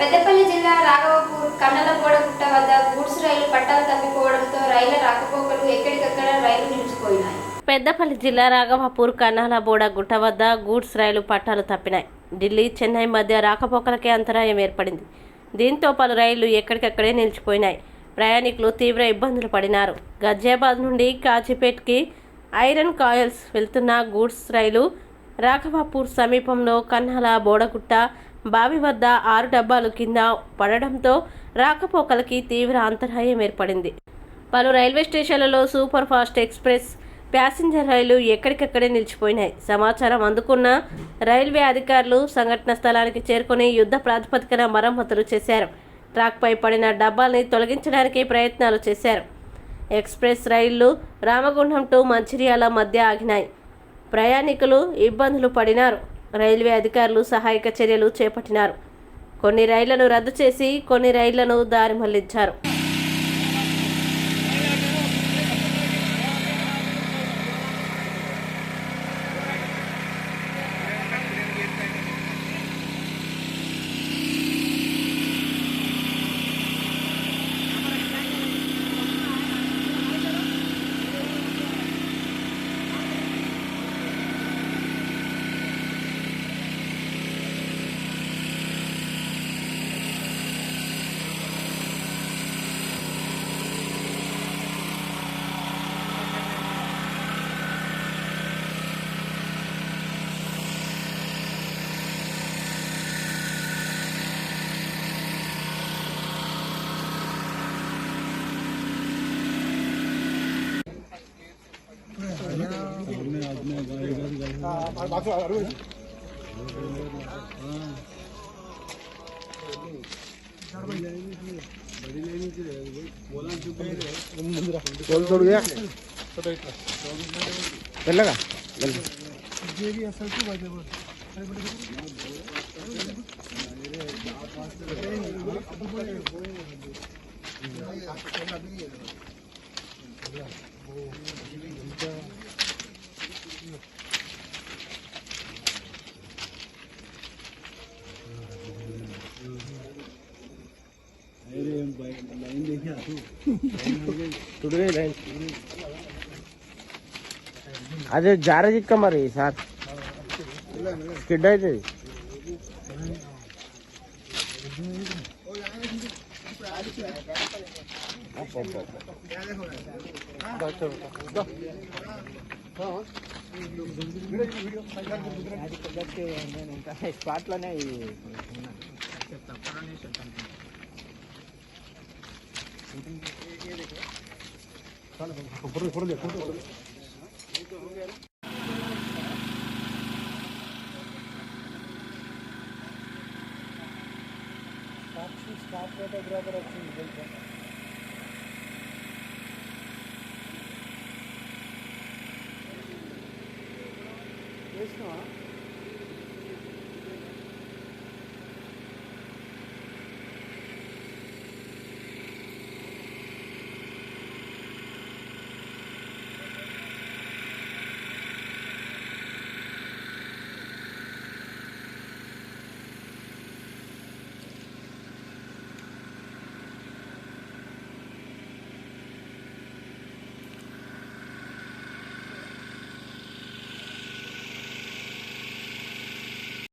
పెద్దపల్లి జిల్లా రాఘవపూర్ కన్నలగూడగుట్ట వద్ద గూడ్స్ రైలు పట్టాలు తప్పిపోవడంతో రైళ్ల రాకపోకలు ఎక్కడికక్కడ రైలు నిలిచిపోయినాయి. పెద్దపల్లి జిల్లా రాఘవపూర్ కన్నాలబోడగుట్ట వద్ద గూడ్స్ రైలు పట్టాలు తప్పినాయి. ఢిల్లీ, చెన్నై మధ్య రాకపోకలకే అంతరాయం ఏర్పడింది. దీంతో పలు రైళ్లు ఎక్కడికక్కడే నిలిచిపోయినాయి. ప్రయాణికులు తీవ్ర ఇబ్బందులు పడినారు. గజియాబాద్ నుండి కాజీపేట్కి ఐరన్ కాయల్స్ వెళ్తున్న గూడ్స్ రైలు రాఘవపూర్ సమీపంలో కన్నాలబోడగుట్ట బావి వద్ద 6 డబ్బాలు కింద పడడంతో రాకపోకలకి తీవ్ర అంతరాయం ఏర్పడింది. పలు రైల్వే స్టేషన్లలో సూపర్ ఫాస్ట్ ఎక్స్ప్రెస్ ప్యాసింజర్ రైళ్లు ఎక్కడికక్కడే నిలిచిపోయినాయి. సమాచారం అందుకున్న రైల్వే అధికారులు సంఘటన స్థలానికి చేరుకుని యుద్ధ ప్రాతిపదికన మరమ్మతులు చేశారు. ట్రాక్పై పడిన డబ్బాల్ని తొలగించడానికి ప్రయత్నాలు చేశారు. ఎక్స్ప్రెస్ రైళ్లు రామగుండం టు మంచిర్యాల మధ్య ఆగినాయి. ప్రయాణికులు ఇబ్బందులు పడినారు. రైల్వే అధికారులు సహాయక చర్యలు చేపట్టినారు. కొన్ని రైళ్లను రద్దు చేసి కొన్ని రైళ్లను దారి మళ్లించారు. అదే జారజిక్క మరి సార్ స్కిడ్ అవుతుంది. స్పాట్ లోనే స్టాప్ ఫోటోగ్రాఫర్ వచ్చింది తెలుసా.